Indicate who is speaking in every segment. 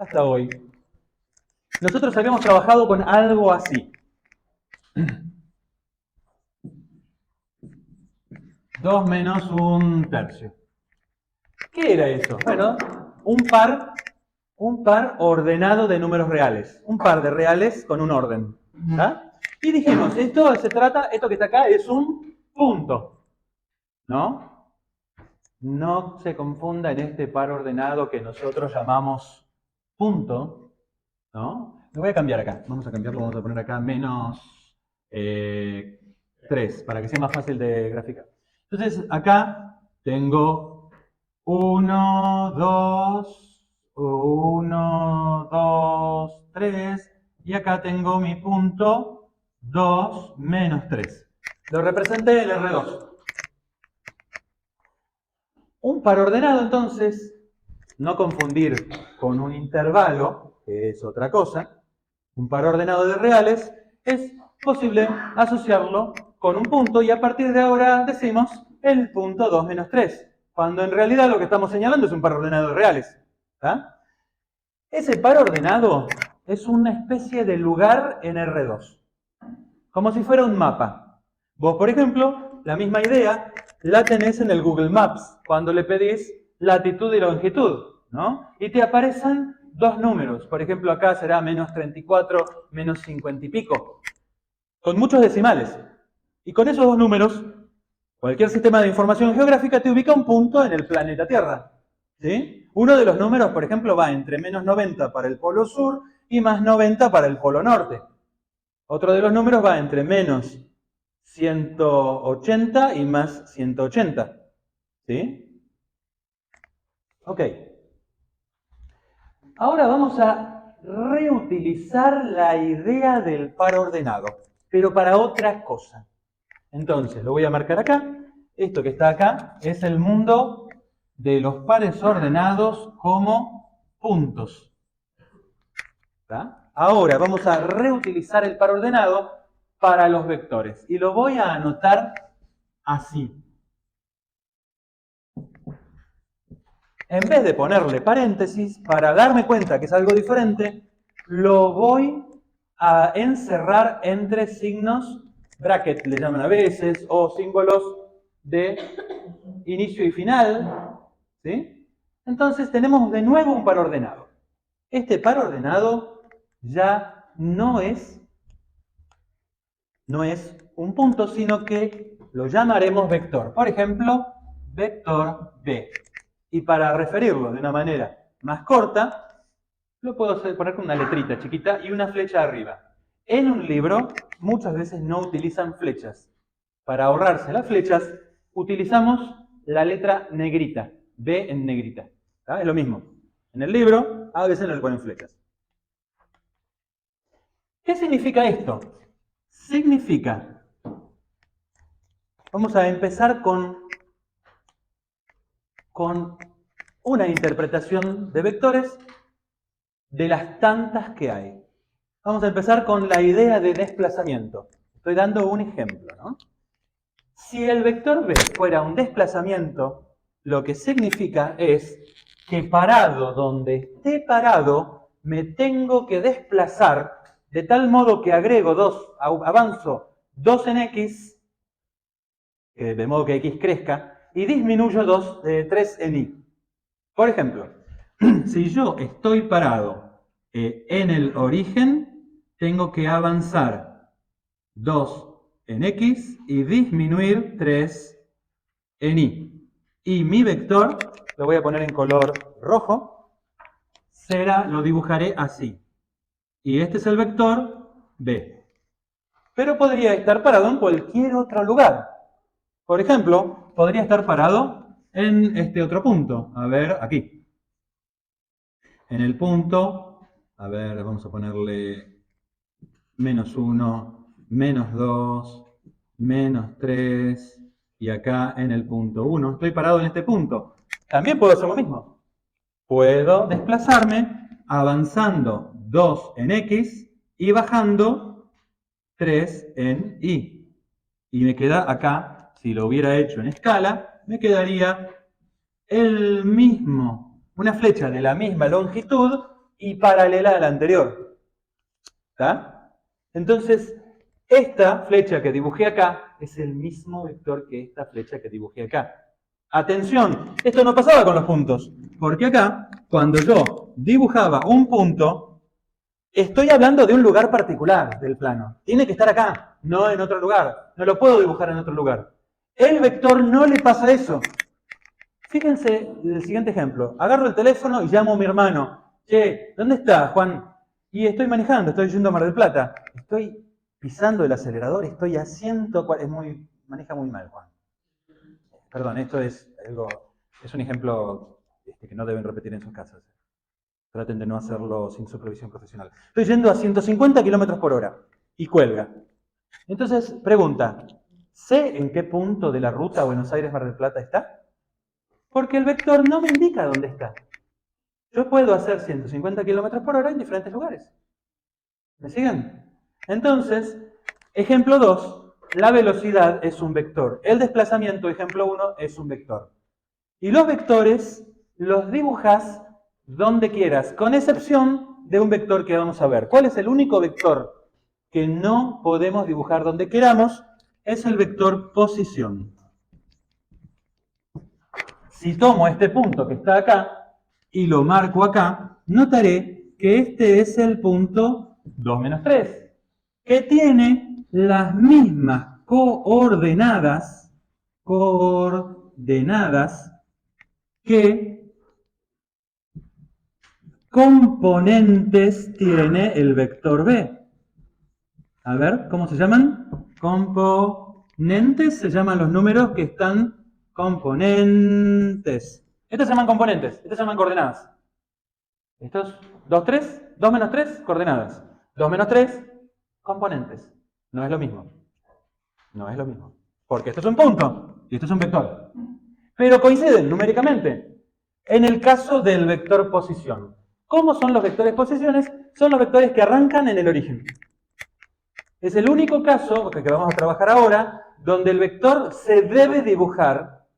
Speaker 1: hasta hoy, nosotros habíamos trabajado con algo así. 2 menos 1/3. ¿Qué era eso? Bueno, un par ordenado de números reales. Un par de reales con un orden. ¿Ah? Y dijimos, esto que está acá es un punto. ¿No? No se confunda en este par ordenado que nosotros llamamos punto. ¿No? Lo voy a cambiar acá. Vamos a cambiarlo, vamos a poner acá menos 3, para que sea más fácil de graficar. Entonces, acá tengo 1, 2, 1, 2, 3, y acá tengo mi punto 2 menos 3. Lo representé en R2. Un par ordenado, entonces, no confundir con un intervalo, que es otra cosa. Un par ordenado de reales, es posible asociarlo con un punto y a partir de ahora decimos el punto 2 menos 3, cuando en realidad lo que estamos señalando es un par ordenado de reales. ¿Ah? Ese par ordenado es una especie de lugar en R2, como si fuera un mapa. Vos, por ejemplo, la misma idea la tenés en el Google Maps, cuando le pedís latitud y longitud, ¿no? Y te aparecen dos números. Por ejemplo, acá será menos 34, menos 50 y pico, con muchos decimales. Y con esos dos números, cualquier sistema de información geográfica te ubica un punto en el planeta Tierra. ¿Sí? Uno de los números, por ejemplo, va entre menos 90 para el polo sur y más 90 para el polo norte. Otro de los números va entre menos 180 y más 180. ¿Sí? Ok. Ahora vamos a reutilizar la idea del par ordenado, pero para otra cosa. Entonces, lo voy a marcar acá. Esto que está acá es el mundo de los pares ordenados como puntos. ¿Está? Ahora vamos a reutilizar el par ordenado para los vectores. Y lo voy a anotar así. En vez de ponerle paréntesis, para darme cuenta que es algo diferente, lo voy a encerrar entre signos bracket, le llaman a veces, o símbolos de inicio y final. ¿Sí? Entonces tenemos de nuevo un par ordenado. Este par ordenado ya no es un punto, sino que lo llamaremos vector. Por ejemplo, vector B. Y para referirlo de una manera más corta, lo puedo poner con una letrita chiquita y una flecha arriba. En un libro, muchas veces no utilizan flechas. Para ahorrarse las flechas, utilizamos la letra negrita, B en negrita. ¿Ah? Es lo mismo. En el libro, a veces no le ponen flechas. ¿Qué significa esto? Significa, vamos a empezar con una interpretación de vectores de las tantas que hay. Vamos a empezar con la idea de desplazamiento. Estoy dando un ejemplo, ¿no? Si el vector B fuera un desplazamiento, lo que significa es que parado donde esté parado, me tengo que desplazar de tal modo que agrego avanzo 2 en X, de modo que X crezca, y disminuyo 3 en Y. Por ejemplo, si yo estoy parado en el origen, tengo que avanzar 2 en X y disminuir 3 en Y. Y mi vector, lo voy a poner en color rojo, lo dibujaré así. Y este es el vector B. Pero podría estar parado en cualquier otro lugar. Por ejemplo, podría estar parado en este otro punto. A ver, aquí. En el punto, a ver, vamos a ponerle menos 1, menos 2, menos 3, y acá en el punto 1. Estoy parado en este punto. También puedo hacer lo mismo. Puedo desplazarme avanzando 2 en X y bajando 3 en Y. Y me queda acá, si lo hubiera hecho en escala, me quedaría una flecha de la misma longitud, y paralela a la anterior. ¿Está? Entonces, esta flecha que dibujé acá es el mismo vector que esta flecha que dibujé acá. Atención, esto no pasaba con los puntos, porque acá, cuando yo dibujaba un punto, estoy hablando de un lugar particular del plano. Tiene que estar acá, no en otro lugar. No lo puedo dibujar en otro lugar. El vector no le pasa eso. Fíjense el siguiente ejemplo. Agarro el teléfono y llamo a mi hermano. Che, ¿dónde está, Juan? Y estoy manejando, estoy yendo a Mar del Plata. Estoy pisando el acelerador, estoy a 140. Maneja muy mal, Juan. Perdón, esto es un ejemplo que no deben repetir en sus casas. Traten de no hacerlo sin supervisión profesional. Estoy yendo a 150 km por hora y cuelga. Entonces, pregunta, ¿sé en qué punto de la ruta Buenos Aires-Mar del Plata está? Porque el vector no me indica dónde está. Yo puedo hacer 150 km por hora en diferentes lugares. ¿Me siguen? Entonces, ejemplo 2, la velocidad es un vector. El desplazamiento, ejemplo 1, es un vector. Y los vectores los dibujas donde quieras, con excepción de un vector que vamos a ver. ¿Cuál es el único vector que no podemos dibujar donde queramos? Es el vector posición. Si tomo este punto que está acá y lo marco acá, notaré que este es el punto 2 menos 3, que tiene las mismas coordenadas que componentes tiene el vector B. A ver, ¿cómo se llaman? Componentes se llaman los números que están componentes. Estos se llaman componentes, estos se llaman coordenadas. Estos 2, 3, 2 menos 3, coordenadas. 2 menos 3, componentes. No es lo mismo. No es lo mismo. Porque esto es un punto y esto es un vector. Pero coinciden numéricamente. En el caso del vector posición. ¿Cómo son los vectores posiciones? Son los vectores que arrancan en el origen. Es el único caso que vamos a trabajar ahora donde el vector se debe dibujar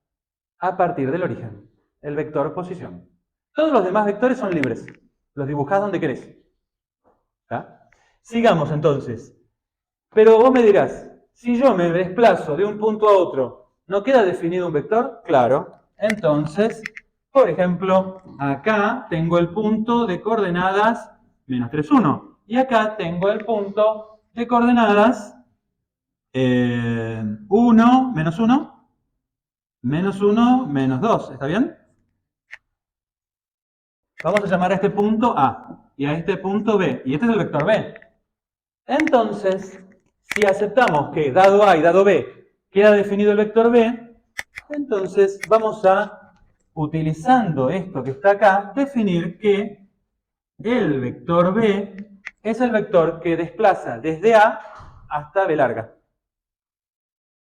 Speaker 1: a partir del origen. El vector posición. Todos los demás vectores son libres. Los dibujás donde querés. ¿Está? Sigamos entonces. Pero vos me dirás, si yo me desplazo de un punto a otro, ¿no queda definido un vector? Claro. Entonces, por ejemplo, acá tengo el punto de coordenadas menos 3, 1. Y acá tengo el punto de coordenadas 1, menos 1, menos 1, menos 2. ¿Está bien? Vamos a llamar a este punto A y a este punto B. Y este es el vector B. Entonces, si aceptamos que dado A y dado B queda definido el vector B, entonces vamos a, utilizando esto que está acá, definir que el vector B es el vector que desplaza desde A hasta B larga.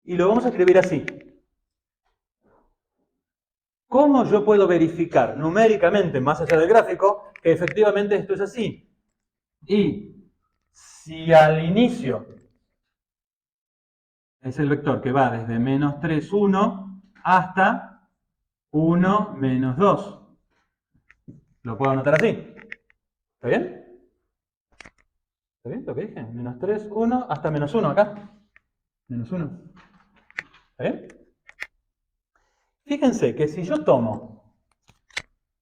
Speaker 1: Y lo vamos a escribir así. ¿Cómo yo puedo verificar numéricamente, más allá del gráfico, que efectivamente esto es así? Y si al inicio es el vector que va desde menos 3, 1 hasta 1, menos 2. Lo puedo anotar así. ¿Está bien? ¿Está bien lo que dije? Menos 3, 1 hasta menos 1 acá. Menos 1. ¿Está bien? Fíjense que si yo tomo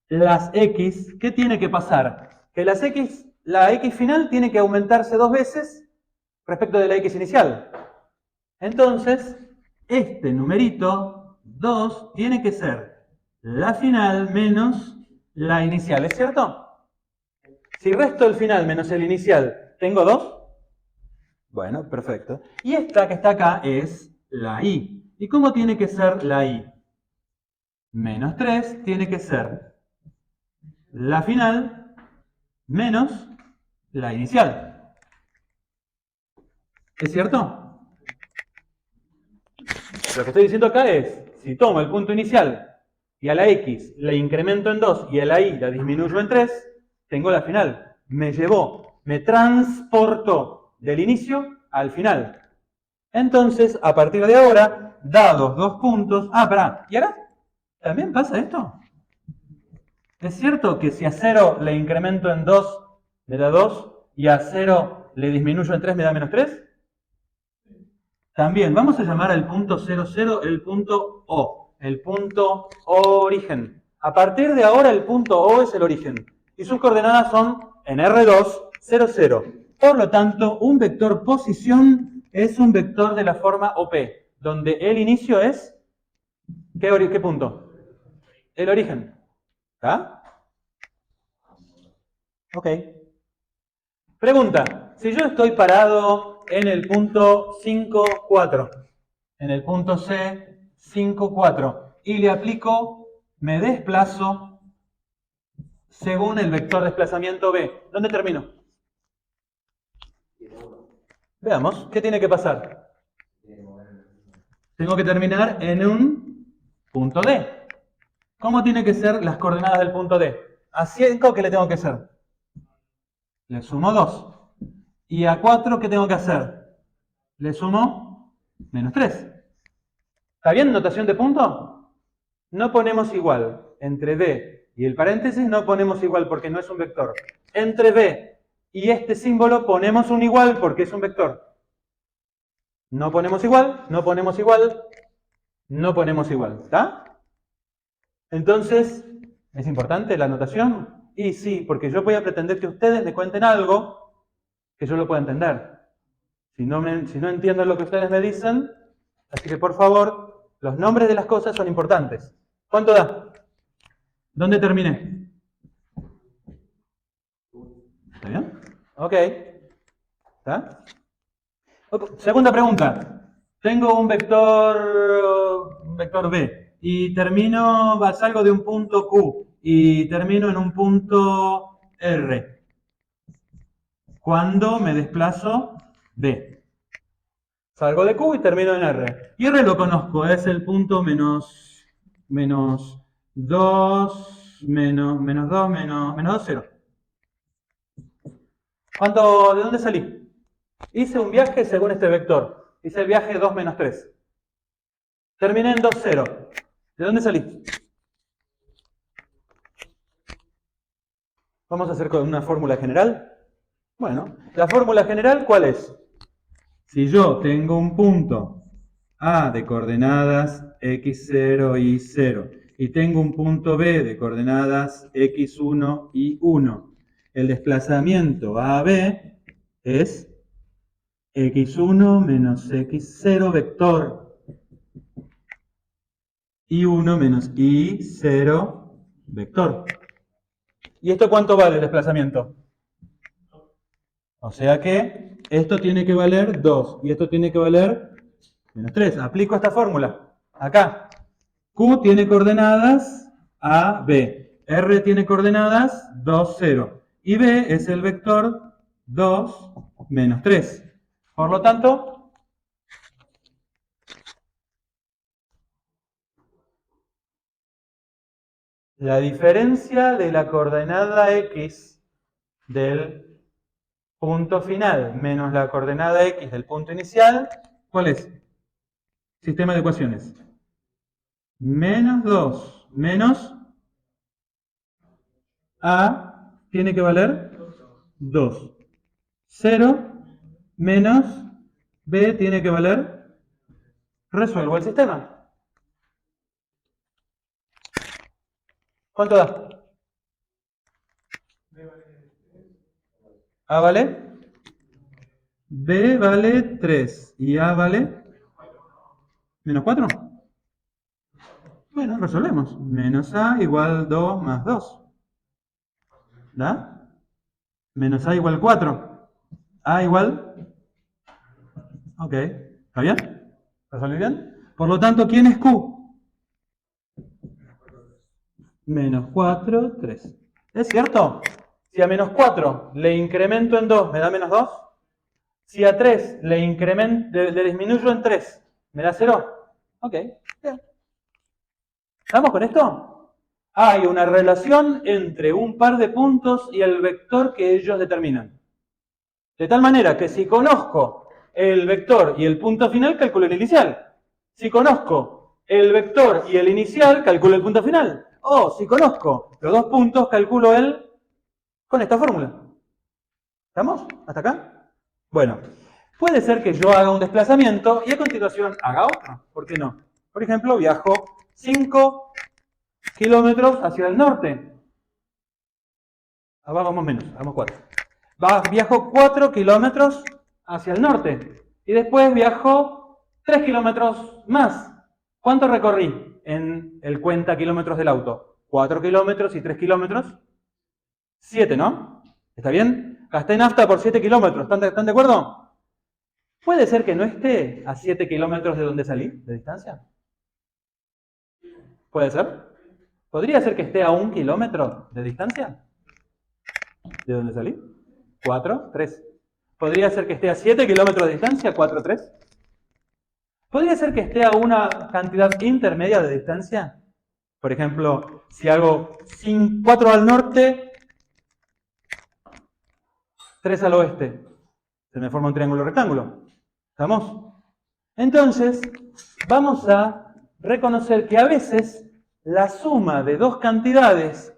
Speaker 1: las x, ¿qué tiene que pasar? Que la x final tiene que aumentarse 2 veces respecto de la x inicial. Entonces, este numerito 2 tiene que ser la final menos la inicial, ¿es cierto? Si resto el final menos el inicial, ¿tengo 2? Bueno, perfecto. Y esta que está acá es la y. ¿Y cómo tiene que ser la y? Menos 3 tiene que ser la final menos la inicial. ¿Es cierto? Lo que estoy diciendo acá es, si tomo el punto inicial y a la x la incremento en 2 y a la y la disminuyo en 3, tengo la final. Me transportó del inicio al final. Entonces, a partir de ahora, dados 2 puntos... ¿y ahora? ¿También pasa esto? ¿Es cierto que si a 0 le incremento en 2 me da 2 y a 0 le disminuyo en 3 me da menos 3? También vamos a llamar al punto 0, 0 el punto O, el punto origen. A partir de ahora el punto O es el origen y sus coordenadas son en R2, 0, 0. Por lo tanto, un vector posición es un vector de la forma OP, donde el inicio es, ¿qué punto? El origen. ¿Está? Ok. Pregunta, si yo estoy parado en el punto 5, 4, en el punto C, 5, 4, y le aplico, me desplazo según el vector desplazamiento B, ¿dónde termino? Veamos, ¿qué tiene que pasar? Tengo que terminar en un punto D. ¿Cómo tienen que ser las coordenadas del punto D? A 5, ¿qué le tengo que hacer? Le sumo 2. Y a 4, ¿qué tengo que hacer? Le sumo menos 3. ¿Está bien notación de punto? No ponemos igual. Entre B y el paréntesis no ponemos igual porque no es un vector. Entre B y este símbolo ponemos un igual porque es un vector. No ponemos igual, no ponemos igual, no ponemos igual. ¿Está? Entonces, ¿es importante la notación? Y sí, porque yo voy a pretender que ustedes me cuenten algo que yo lo pueda entender. Si no entiendo lo que ustedes me dicen, así que por favor, los nombres de las cosas son importantes. ¿Cuánto da? ¿Dónde terminé? ¿Está bien? Ok. ¿Está? Segunda pregunta. Tengo un vector B y salgo de un punto Q y termino en un punto R. ¿Cuándo me desplazo? B. Salgo de Q y termino en R. Y R lo conozco, es el punto menos 2, menos 2, menos 2, 0. ¿De dónde salí? Hice un viaje según este vector. Hice el viaje 2 menos 3. Terminé en 2, 0. ¿De dónde salí? Vamos a hacer con una fórmula general. Bueno, la fórmula general, ¿cuál es? Si yo tengo un punto A de coordenadas x0 y 0 y tengo un punto B de coordenadas x1 y 1, el desplazamiento A-B es x1 menos x0 vector y1 menos y0 vector. ¿Y esto cuánto vale el desplazamiento? O sea que esto tiene que valer 2 y esto tiene que valer menos 3. Aplico esta fórmula. Acá. Q tiene coordenadas A, B. R tiene coordenadas 2, 0. Y B es el vector 2, menos 3. Por lo tanto, la diferencia de la coordenada X del punto final menos la coordenada X del punto inicial, ¿cuál es? Sistema de ecuaciones. Menos 2 menos A tiene que valer 2. 0 menos B tiene que valer, resuelvo el sistema. ¿Cuánto da? A vale, B vale 3 y A vale menos 4. Bueno, resolvemos. Menos A igual 2 más 2. ¿Da? Menos A igual 4. A igual... Ok, ¿está bien? ¿Resolví bien? Por lo tanto, ¿quién es Q? Menos 4, 3. ¿Es cierto? Si a menos 4 le incremento en 2, ¿me da menos 2? Si a 3 le disminuyo en 3, ¿me da 0? Ok, bien. ¿Estamos con esto? Hay una relación entre un par de puntos y el vector que ellos determinan. De tal manera que si conozco el vector y el punto final, calculo el inicial. Si conozco el vector y el inicial, calculo el punto final. O si conozco los dos puntos, calculo el con esta fórmula. ¿Estamos? ¿Hasta acá? Bueno, puede ser que yo haga un desplazamiento y a continuación haga otro. ¿Por qué no? Por ejemplo, viajo 5 kilómetros hacia el norte. Ahora vamos menos, vamos 4. Viajo 4 kilómetros hacia el norte. Y después viajo 3 kilómetros más. ¿Cuánto recorrí en el cuenta kilómetros del auto? 4 kilómetros y 3 kilómetros. 7, ¿no? ¿Está bien? Gasté nafta por 7 kilómetros. ¿Están de acuerdo? ¿Puede ser que no esté a 7 kilómetros de donde salí, de distancia? ¿Puede ser? ¿Podría ser que esté a 1 kilómetro de distancia? ¿De dónde salí? 4, 3. ¿Podría ser que esté a 7 kilómetros de distancia? 4, 3. ¿Podría ser que esté a una cantidad intermedia de distancia? Por ejemplo, si hago 4 al norte, 3 al oeste. Se me forma un triángulo rectángulo. ¿Estamos? Entonces, vamos a reconocer que a veces la suma de dos cantidades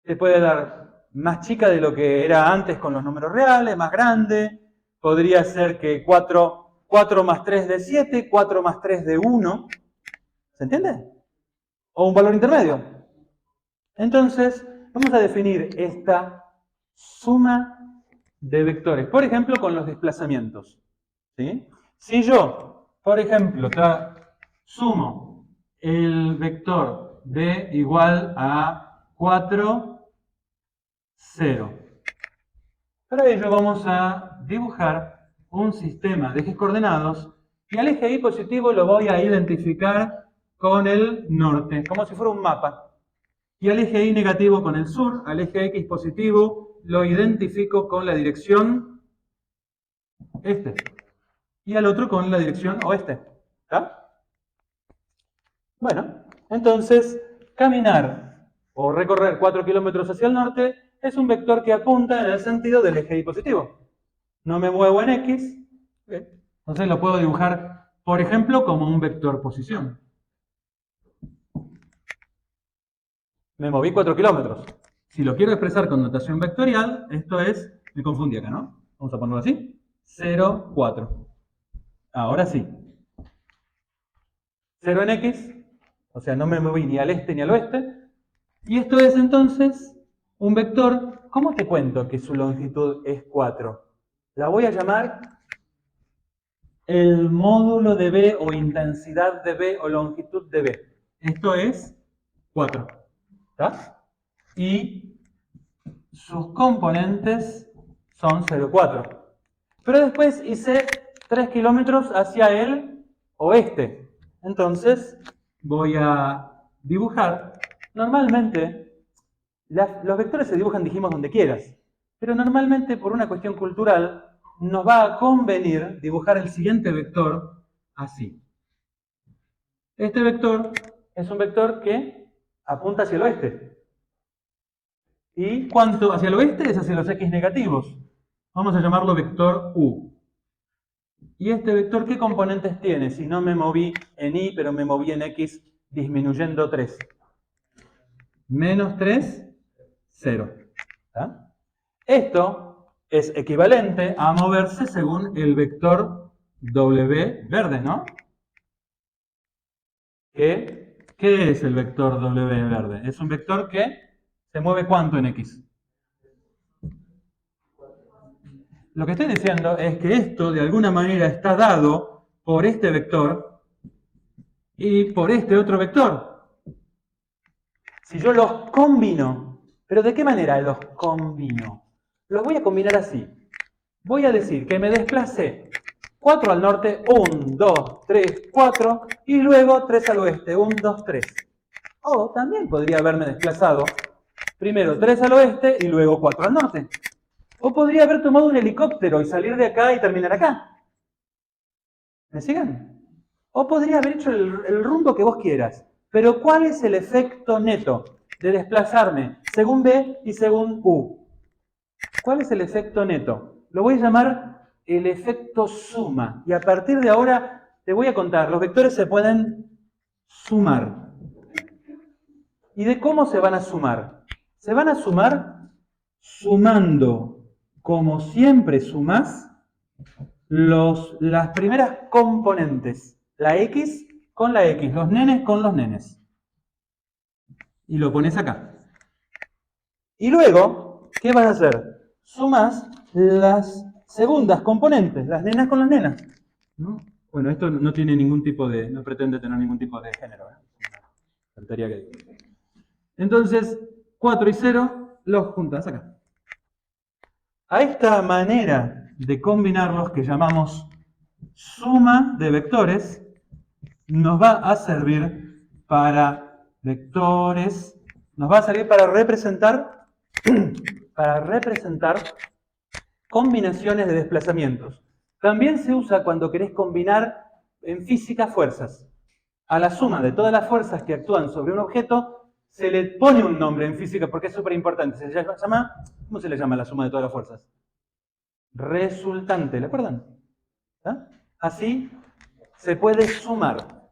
Speaker 1: te puede dar más chica de lo que era antes con los números reales, más grande. Podría ser que 4 más 3 de 7, 4 más 3 de 1. ¿Se entiende? O un valor intermedio. Entonces, vamos a definir esta suma de vectores. Por ejemplo, con los desplazamientos. ¿Sí? Si yo, por ejemplo, sumo el vector b igual a 4, 0. Para ello vamos a dibujar un sistema de ejes coordenados y al eje y positivo lo voy a identificar con el norte, como si fuera un mapa. Y al eje y negativo con el sur, al eje x positivo lo identifico con la dirección este. Y al otro con la dirección oeste. ¿Está? Bueno, entonces caminar o recorrer 4 kilómetros hacia el norte es un vector que apunta en el sentido del eje y positivo. No me muevo en x, entonces lo puedo dibujar, por ejemplo, como un vector posición. Me moví 4 kilómetros. Si lo quiero expresar con notación vectorial, esto es, me confundí acá, ¿no? Vamos a ponerlo así, 0, 4. Ahora sí. 0 en x, o sea, no me moví ni al este ni al oeste. Y esto es entonces un vector. ¿Cómo te cuento que su longitud es 4? La voy a llamar el módulo de b o intensidad de b o longitud de b. Esto es 4. ¿Está? Y sus componentes son 0,4. Pero después hice 3 kilómetros hacia el oeste. Entonces voy a dibujar. Normalmente, los vectores se dibujan, dijimos, donde quieras. Pero normalmente, por una cuestión cultural, nos va a convenir dibujar el siguiente vector así. Este vector es un vector que apunta hacia el oeste. ¿Y cuánto hacia el oeste? Es hacia los x negativos. Vamos a llamarlo vector u. ¿Y este vector qué componentes tiene? Si no me moví en y, pero me moví en x disminuyendo 3. Menos 3, 0. ¿Está? Esto es equivalente a moverse según el vector w verde, ¿no? ¿Qué es el vector w verde? Es un vector que se mueve ¿cuánto en x? Lo que estoy diciendo es que esto de alguna manera está dado por este vector y por este otro vector. Si yo los combino, ¿pero de qué manera los combino? Los voy a combinar así. Voy a decir que me desplacé 4 al norte, 1, 2, 3, 4, y luego 3 al oeste, 1, 2, 3. O también podría haberme desplazado primero 3 al oeste y luego 4 al norte. O podría haber tomado un helicóptero y salir de acá y terminar acá. ¿Me siguen? O podría haber hecho el rumbo que vos quieras. Pero ¿cuál es el efecto neto de desplazarme según B y según U? ¿Cuál es el efecto neto? Lo voy a llamar el efecto suma. Y a partir de ahora te voy a contar, los vectores se pueden sumar. y de cómo se van a sumar. Se van a sumar sumando, como siempre sumás, las primeras componentes. La X con la X, los nenes con los nenes. Y lo pones acá. Y luego, ¿qué vas a hacer? Sumás las segundas componentes, las nenas con las nenas. ¿No? Bueno, esto no tiene ningún tipo de, no pretende tener ningún tipo de género. Faltaría que diga. Entonces, 4 y 0 los juntas acá. A esta manera de combinarlos, que llamamos suma de vectores, nos va a servir para vectores, nos va a servir para representar combinaciones de desplazamientos. También se usa cuando querés combinar en física fuerzas. A la suma de todas las fuerzas que actúan sobre un objeto se le pone un nombre en física porque es súper importante. ¿Cómo se le llama la suma de todas las fuerzas? Resultante, ¿le acuerdan? ¿Ah? Así se puede sumar.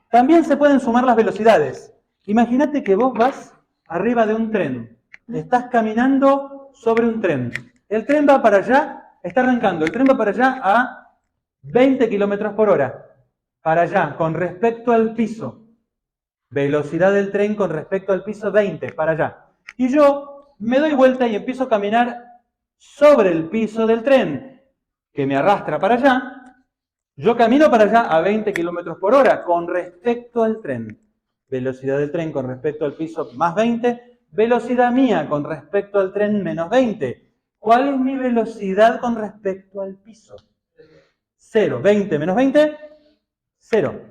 Speaker 1: También se pueden sumar las velocidades. Imagínate que vos vas arriba de un tren. Estás caminando sobre un tren. El tren va para allá, está arrancando. El tren va para allá a 20 kilómetros por hora. Para allá, con respecto al piso. Velocidad del tren con respecto al piso, 20, para allá. Y yo me doy vuelta y empiezo a caminar sobre el piso del tren, que me arrastra para allá. Yo camino para allá a 20 kilómetros por hora con respecto al tren. Velocidad del tren con respecto al piso más 20. Velocidad mía con respecto al tren menos 20. ¿Cuál es mi velocidad con respecto al piso? 0. 20 menos 20, 0.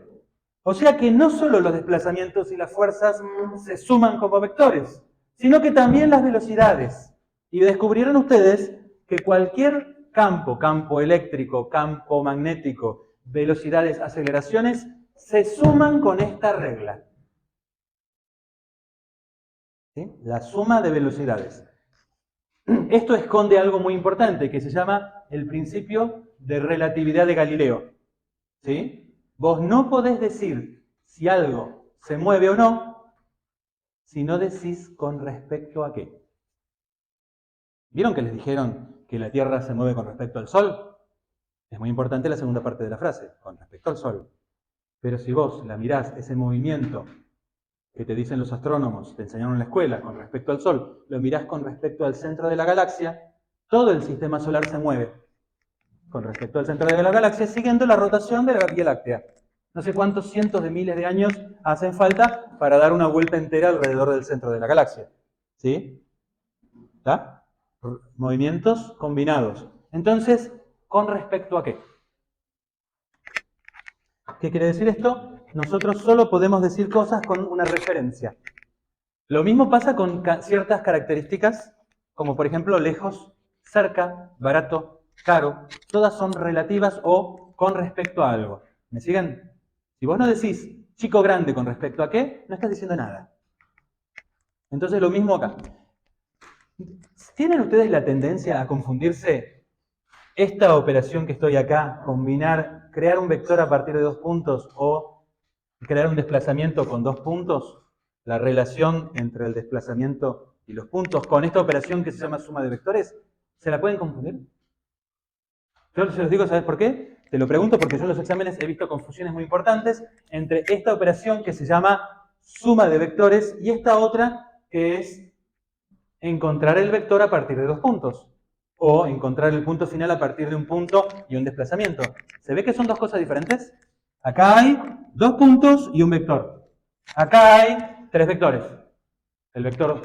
Speaker 1: O sea que no solo los desplazamientos y las fuerzas se suman como vectores, sino que también las velocidades. Y descubrieron ustedes que cualquier campo eléctrico, campo magnético, velocidades, aceleraciones, se suman con esta regla. ¿Sí? La suma de velocidades. Esto esconde algo muy importante que se llama el principio de relatividad de Galileo. ¿Sí? Vos no podés decir si algo se mueve o no si no decís con respecto a qué. ¿Vieron que les dijeron que la Tierra se mueve con respecto al Sol? Es muy importante la segunda parte de la frase, con respecto al Sol. Pero si vos la mirás, ese movimiento que te dicen los astrónomos, te enseñaron en la escuela con respecto al Sol, lo mirás con respecto al centro de la galaxia, todo el sistema solar se mueve con respecto al centro de la galaxia, siguiendo la rotación de la Vía Láctea. No sé cuántos cientos de miles de años hacen falta para dar una vuelta entera alrededor del centro de la galaxia. ¿Sí? ¿Está? Movimientos combinados. Entonces, ¿con respecto a qué? ¿Qué quiere decir esto? Nosotros solo podemos decir cosas con una referencia. Lo mismo pasa con ciertas características, como por ejemplo lejos, cerca, barato, caro. Todas son relativas o con respecto a algo. ¿Me siguen? Si vos no decís chico grande con respecto a qué, no estás diciendo nada. Entonces lo mismo acá. ¿Tienen ustedes la tendencia a confundirse esta operación que estoy acá, combinar, crear un vector a partir de 2 puntos o crear un desplazamiento con 2 puntos? La relación entre el desplazamiento y los puntos con esta operación que se llama suma de vectores, ¿se la pueden confundir? Yo se los digo, ¿sabes por qué? Te lo pregunto porque yo en los exámenes he visto confusiones muy importantes entre esta operación que se llama suma de vectores y esta otra que es encontrar el vector a partir de 2 puntos. O encontrar el punto final a partir de un punto y un desplazamiento. ¿Se ve que son dos cosas diferentes? Acá hay 2 puntos y un vector. Acá hay 3 vectores. El vector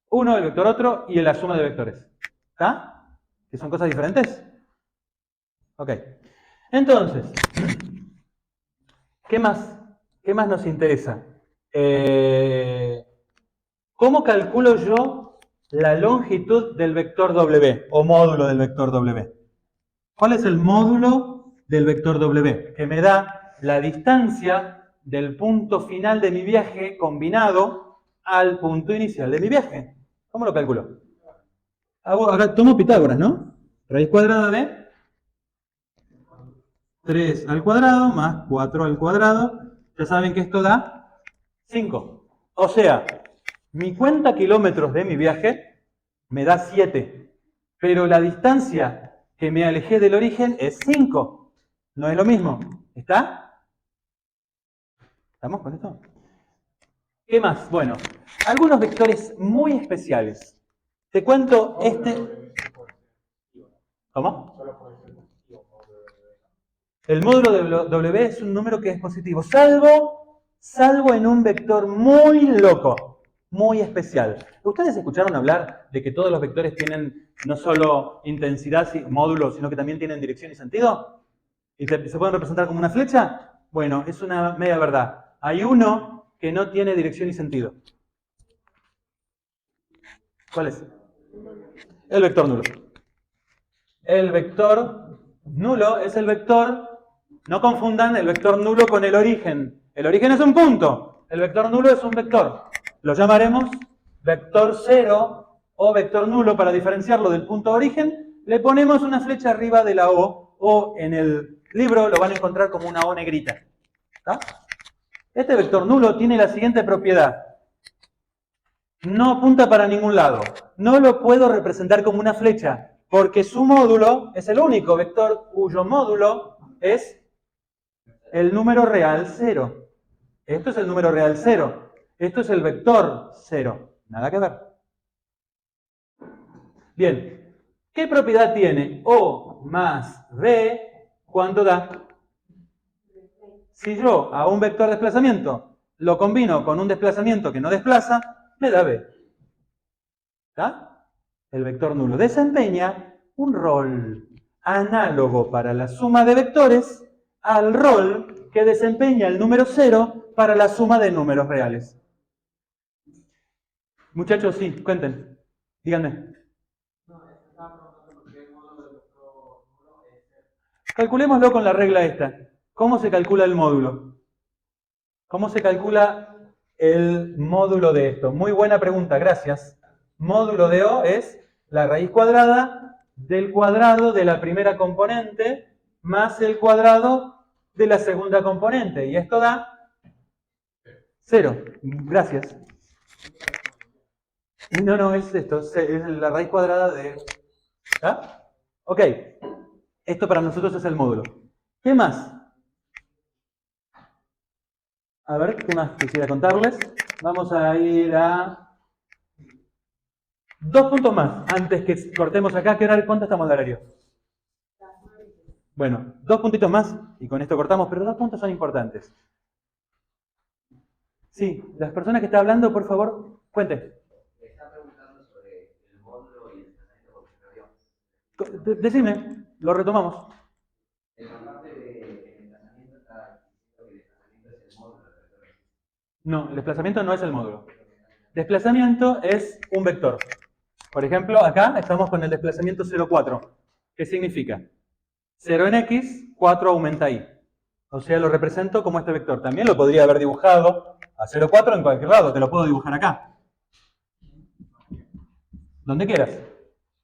Speaker 1: 1, el vector otro y la suma de vectores. ¿Está? ¿Que son cosas diferentes? Ok. Entonces, ¿qué más? ¿Qué más nos interesa? ¿Cómo calculo yo la longitud del vector W o módulo del vector W? ¿Cuál es el módulo del vector W? Que me da la distancia del punto final de mi viaje combinado al punto inicial de mi viaje. ¿Cómo lo calculo? Acá tomo Pitágoras, ¿no? Raíz cuadrada de 3 al cuadrado más 4 al cuadrado. Ya saben que esto da 5. O sea, mi cuenta kilómetros de mi viaje me da 7, pero la distancia que me alejé del origen es 5. No es lo mismo. ¿Está? ¿Estamos con esto? ¿Qué más? Bueno, algunos vectores muy especiales. Te cuento este... ¿Cómo? El módulo de W es un número que es positivo, salvo en un vector muy loco, muy especial. ¿Ustedes escucharon hablar de que todos los vectores tienen no solo intensidad, módulo, sino que también tienen dirección y sentido? ¿Y se pueden representar como una flecha? Bueno, es una media verdad. Hay uno que no tiene dirección y sentido. ¿Cuál es? El vector nulo. El vector nulo es el vector, no confundan el vector nulo con el origen. El origen es un punto, el vector nulo es un vector. Lo llamaremos vector cero o vector nulo para diferenciarlo del punto de origen. Le ponemos una flecha arriba de la O en el libro lo van a encontrar como una O negrita. ¿Está? Este vector nulo tiene la siguiente propiedad. No apunta para ningún lado. No lo puedo representar como una flecha, porque su módulo es el único vector cuyo módulo es el número real 0. Esto es el número real 0. Esto es el vector 0. Nada que ver. Bien. ¿Qué propiedad tiene O más B cuando da? Si yo a un vector desplazamiento lo combino con un desplazamiento que no desplaza, me da B. ¿Está? El vector nulo desempeña un rol análogo para la suma de vectores al rol que desempeña el número 0 para la suma de números reales. Muchachos, sí, cuenten. Díganme. Calculémoslo con la regla esta. ¿Cómo se calcula el módulo? ¿Cómo se calcula el módulo de esto? Muy buena pregunta, gracias. Módulo de O es la raíz cuadrada del cuadrado de la primera componente más el cuadrado de la segunda componente. Y esto da 0. Gracias. No, es esto. Es la raíz cuadrada de... ¿Ah? Ok. Esto para nosotros es el módulo. ¿Qué más? A ver, ¿qué más quisiera contarles? Vamos a ir a 2 puntos más antes que cortemos acá. ¿Cuánto estamos de horario? Bueno, 2 puntitos más y con esto cortamos, pero 2 puntos son importantes. Sí, las personas que están hablando, por favor, cuente.
Speaker 2: Está preguntando sobre el módulo y el desplazamiento por
Speaker 1: Decime, lo retomamos.
Speaker 2: en la parte del desplazamiento está diciendo que el desplazamiento es el módulo del vector.
Speaker 1: No, el desplazamiento no es el módulo. Desplazamiento es un vector. Por ejemplo, acá estamos con el desplazamiento 0,4. ¿Qué significa? 0 en X, 4 aumenta Y. O sea, lo represento como este vector. También lo podría haber dibujado a 0,4 en cualquier lado. Te lo puedo dibujar acá. Donde quieras.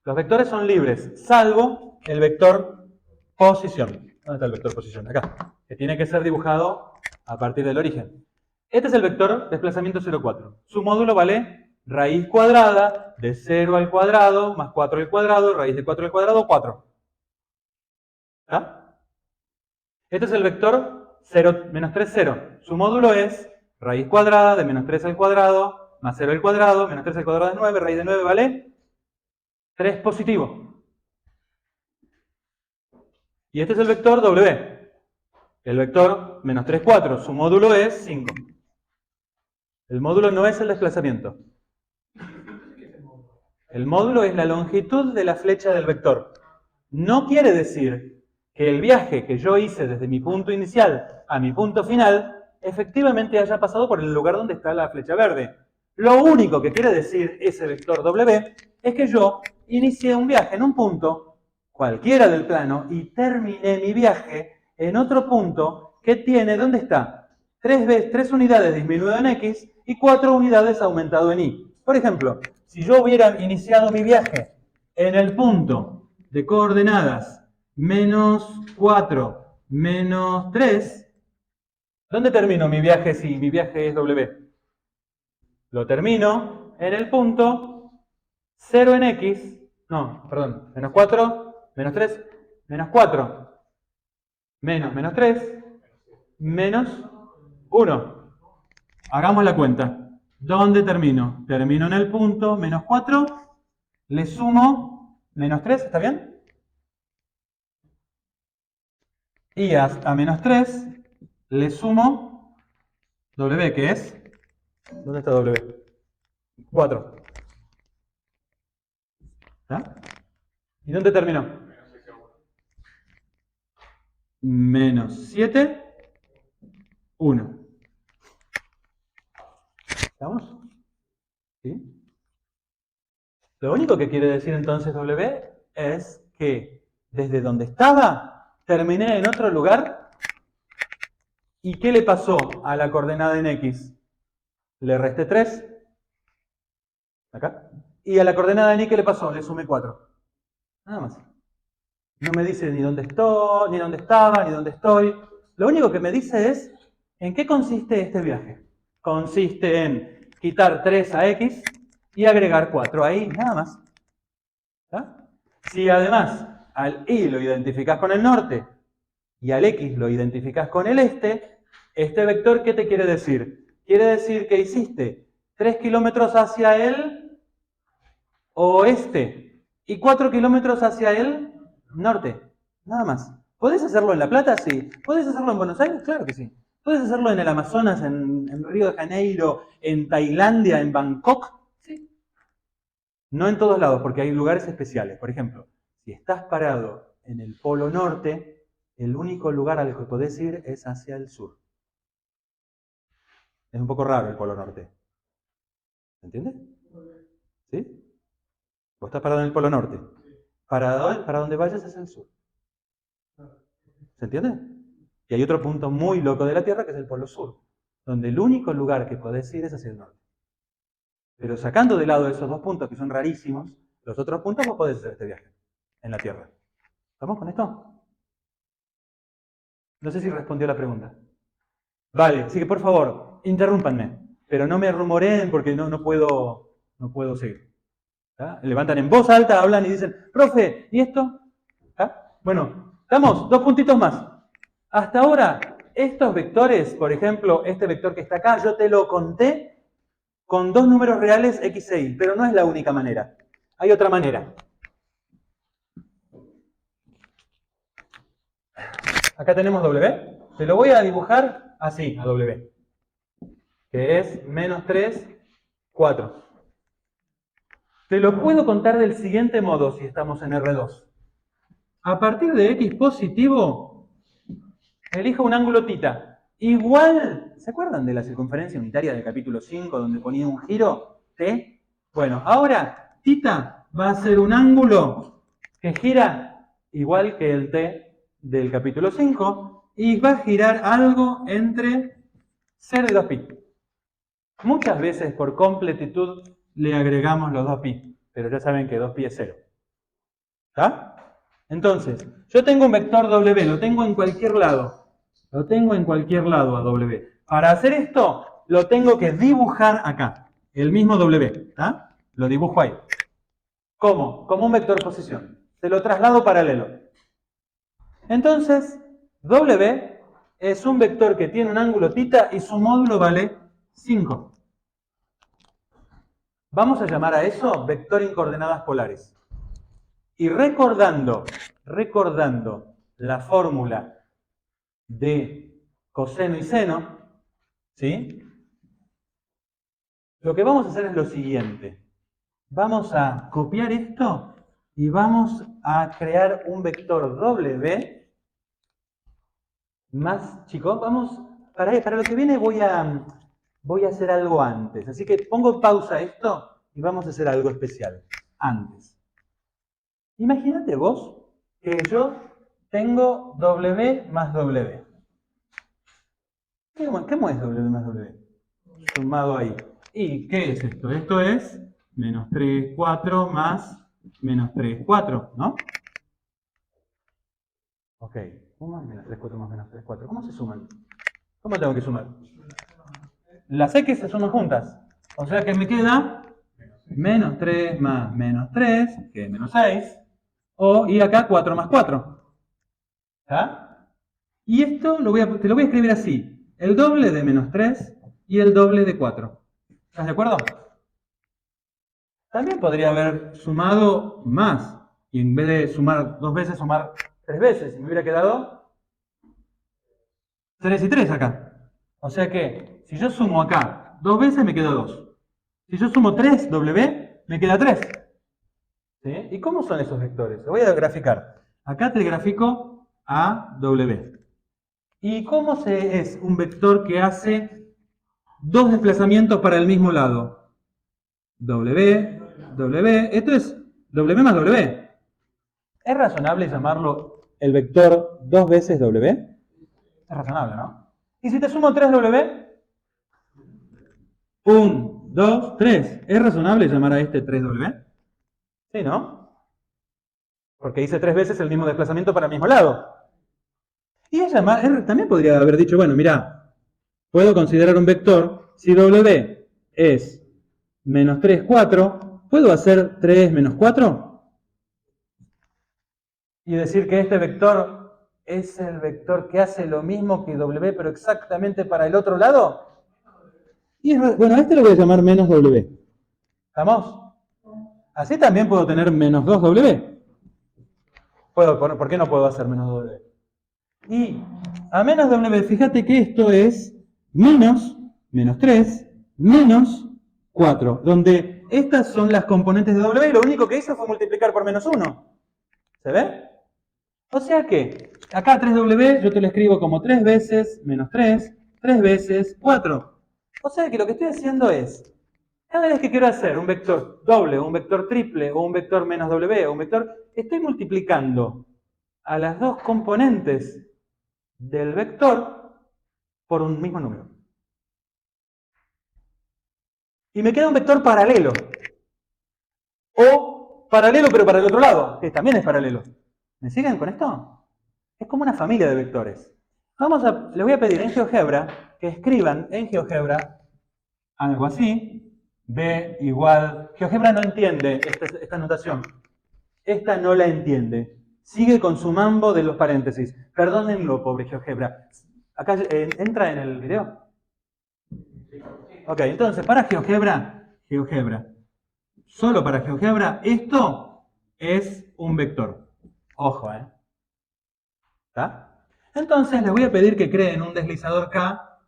Speaker 1: Los vectores son libres, salvo el vector posición. ¿Dónde está el vector posición? Acá. Que tiene que ser dibujado a partir del origen. Este es el vector desplazamiento 0,4. Su módulo vale raíz cuadrada de 0 al cuadrado más 4 al cuadrado, raíz de 4 al cuadrado, 4. ¿Está? Este es el vector 0, menos 3, 0. Su módulo es raíz cuadrada de menos 3 al cuadrado más 0 al cuadrado, menos 3 al cuadrado es 9, raíz de 9 vale 3 positivo. Y este es el vector W. El vector menos 3, 4. Su módulo es 5. El módulo no es el desplazamiento. El módulo es la longitud de la flecha del vector. No quiere decir que el viaje que yo hice desde mi punto inicial a mi punto final efectivamente haya pasado por el lugar donde está la flecha verde. Lo único que quiere decir ese vector W es que yo inicié un viaje en un punto, cualquiera del plano, y terminé mi viaje en otro punto que tiene, ¿dónde está? 3 unidades disminuido en X y 4 unidades aumentado en Y. Por ejemplo, si yo hubiera iniciado mi viaje en el punto de coordenadas menos 4, menos 3, ¿dónde termino mi viaje si mi viaje es W? Lo termino en el punto 0 en x, no, perdón, menos 4, menos 3, menos 4, menos 3, menos 1. Hagamos la cuenta. ¿Dónde termino? Termino en el punto menos 4, le sumo menos 3, ¿está bien? Y a menos 3 le sumo w, que es, ¿dónde está w? 4. ¿Está? ¿Y dónde terminó? Menos 7, 1. ¿Estamos? ¿Sí? Lo único que quiere decir entonces w es que desde donde estaba terminé en otro lugar. ¿Y qué le pasó a la coordenada en x? Le resté 3, acá. Y a la coordenada en y, ¿qué le pasó? Le sumé 4. Nada más. No me dice ni dónde estoy, ni dónde estaba, ni dónde estoy. Lo único que me dice es en qué consiste este viaje. Consiste en quitar 3 a x y agregar 4 ahí, nada más. ¿Está? Si además al y lo identificás con el norte y al x lo identificás con el este vector, ¿qué te quiere decir? Quiere decir que hiciste 3 kilómetros hacia el oeste y 4 kilómetros hacia el norte. Nada más. ¿Podés hacerlo en La Plata? Sí. ¿Podés hacerlo en Buenos Aires? Claro que sí. ¿Podés hacerlo en el Amazonas, en Río de Janeiro, en Tailandia, en Bangkok? Sí. No en todos lados, porque hay lugares especiales. Por ejemplo, si estás parado en el Polo Norte, el único lugar al que podés ir es hacia el sur. Es un poco raro el Polo Norte. ¿Se entiende? ¿Sí? Vos estás parado en el Polo Norte. Para donde vayas es el sur. ¿Se entiende? Y hay otro punto muy loco de la Tierra que es el Polo Sur, donde el único lugar que podés ir es hacia el norte. Pero sacando de lado esos dos puntos que son rarísimos, los otros puntos vos podés hacer este viaje en la Tierra. ¿Estamos con esto? No sé si respondió la pregunta. Vale, así que por favor, interrúmpanme, pero no me rumoreen porque no puedo seguir. ¿Está? Levantan en voz alta, hablan y dicen, profe, ¿y esto? ¿Está? Bueno, estamos, 2 puntitos más. Hasta ahora, estos vectores, por ejemplo, este vector que está acá, yo te lo conté con 2 números reales x e y, pero no es la única manera. Hay otra manera. Acá tenemos w. Te lo voy a dibujar así, a w. Que es menos 3, 4. Te lo puedo contar del siguiente modo si estamos en R2. A partir de x positivo, elijo un ángulo θ. Igual, ¿se acuerdan de la circunferencia unitaria del capítulo 5 donde ponía un giro? T. Bueno, ahora θ va a ser un ángulo que gira igual que el T del capítulo 5 y va a girar algo entre 0 y 2π. Muchas veces por completitud le agregamos los 2π, pero ya saben que 2π es 0. ¿Está? Entonces, yo tengo un vector W, lo tengo en cualquier lado. Lo tengo en cualquier lado a W. Para hacer esto, lo tengo que dibujar acá. El mismo W. ¿Está? Lo dibujo ahí. ¿Cómo? Como un vector posición. Se lo traslado paralelo. Entonces, W es un vector que tiene un ángulo θ y su módulo vale 5. Vamos a llamar a eso vector en coordenadas polares. Y recordando la fórmula de coseno y seno, ¿sí? Lo que vamos a hacer es lo siguiente. Vamos a copiar esto y vamos a crear un vector W más, chicos, vamos, para lo que viene voy a hacer algo antes. Así que pongo pausa esto y vamos a hacer algo especial antes. Imagínate vos que yo tengo W más W. ¿Cómo es W más W? Sumado ahí. ¿Y qué es esto? Esto es menos 3, 4 más menos 3, 4, ¿no? Ok. ¿Cómo es menos 3, 4 más menos 3, 4? ¿Cómo se suman? ¿Cómo tengo que sumar? Las X se suman juntas. O sea que me queda menos 3 más menos 3, que es menos 6. Y acá 4 más 4. ¿Está? Y esto te lo voy a escribir así. El doble de menos 3 y el doble de 4. ¿Estás de acuerdo? También podría haber sumado más. Y en vez de sumar 2 veces, sumar 3 veces. Y me hubiera quedado 3 y 3 acá. O sea que, si yo sumo acá 2 veces, me queda 2. Si yo sumo 3 W, me queda 3. ¿Sí? ¿Y cómo son esos vectores? Lo voy a graficar. Acá te grafico a W. ¿Y cómo es un vector que hace dos desplazamientos para el mismo lado? W, W, esto es W más W. ¿Es razonable llamarlo el vector 2 veces W? Es razonable, ¿no? ¿Y si te sumo 3W? 1, 2, 3. ¿Es razonable llamar a este 3W? Sí, ¿no? Porque hice 3 veces el mismo desplazamiento para el mismo lado. Y también podría haber dicho, bueno, mira, puedo considerar un vector, si W es menos 3, 4, ¿puedo hacer 3 menos 4? Y decir que este vector es el vector que hace lo mismo que W, pero exactamente para el otro lado. Y bueno, a este lo voy a llamar menos W. ¿Estamos? Así también puedo tener menos 2W. ¿Por qué no puedo hacer menos W? Y a menos W, fíjate que esto es menos 3, menos 4, donde estas son las componentes de W y lo único que hizo fue multiplicar por menos 1. ¿Se ve? O sea que acá 3W yo te lo escribo como 3 veces menos 3, 3 veces 4. O sea que lo que estoy haciendo es, cada vez que quiero hacer un vector doble, un vector triple, o un vector menos W, o un vector, estoy multiplicando a las dos componentes del vector por un mismo número. Y me queda un vector paralelo. O paralelo pero para el otro lado, que también es paralelo. ¿Me siguen con esto? Es como una familia de vectores. Les voy a pedir en GeoGebra que escriban en GeoGebra algo así. B igual... GeoGebra no entiende esta notación. Esta no la entiende. Sigue con su mambo de los paréntesis. Perdónenlo, pobre GeoGebra. Acá entra en el video. Ok, entonces para GeoGebra, solo para GeoGebra, esto es un vector. Ojo, ¿eh? ¿Está? Entonces les voy a pedir que creen un deslizador K,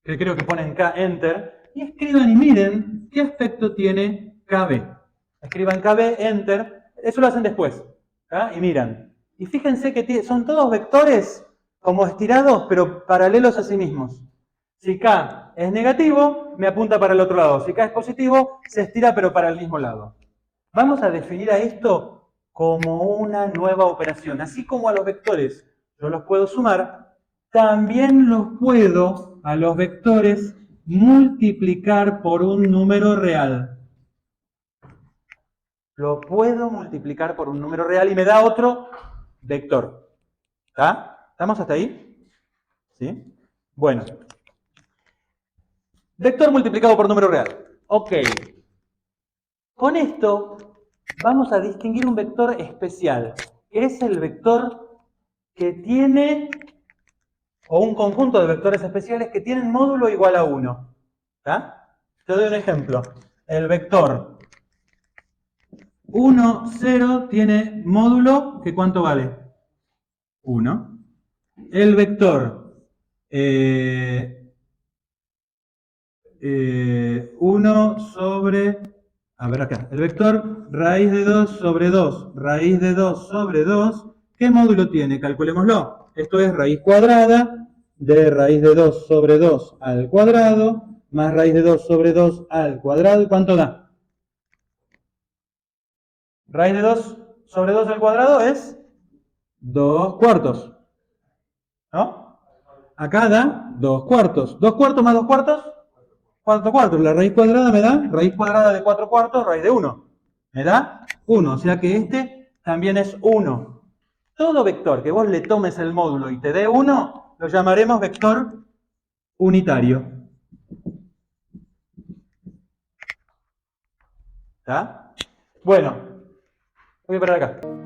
Speaker 1: que creo que ponen K, Enter, y escriban y miren qué aspecto tiene KB. Escriban KB, Enter, eso lo hacen después. ¿Tá? Y miran. Y fíjense que son todos vectores como estirados, pero paralelos a sí mismos. Si K es negativo, me apunta para el otro lado. Si K es positivo, se estira pero para el mismo lado. Vamos a definir a esto como una nueva operación. Así como a los vectores yo los puedo sumar, también los puedo a los vectores multiplicar por un número real. Lo puedo multiplicar por un número real y me da otro vector. ¿Está? ¿Estamos hasta ahí? ¿Sí? Bueno. Vector multiplicado por número real. Ok. Con esto vamos a distinguir un vector especial, que es el vector que tiene, o un conjunto de vectores especiales que tienen módulo igual a 1. ¿Está? Te doy un ejemplo. El vector 1, 0 tiene módulo que ¿cuánto vale? 1. El vector 1 sobre... A ver acá. El vector raíz de 2 sobre 2, raíz de 2 sobre 2, ¿qué módulo tiene? Calculémoslo. Esto es raíz cuadrada de raíz de 2 sobre 2 al cuadrado, más raíz de 2 sobre 2 al cuadrado. ¿Cuánto da? Raíz de 2 sobre 2 al cuadrado es 2 cuartos. ¿No? Acá da 2 cuartos. 2 cuartos más 2 cuartos, 4 cuartos. La raíz cuadrada me da raíz cuadrada de 4 cuartos, raíz de 1. Me da 1. O sea que este también es 1. Todo vector que vos le tomes el módulo y te dé 1, lo llamaremos vector unitario. ¿Está? Bueno, voy a parar acá.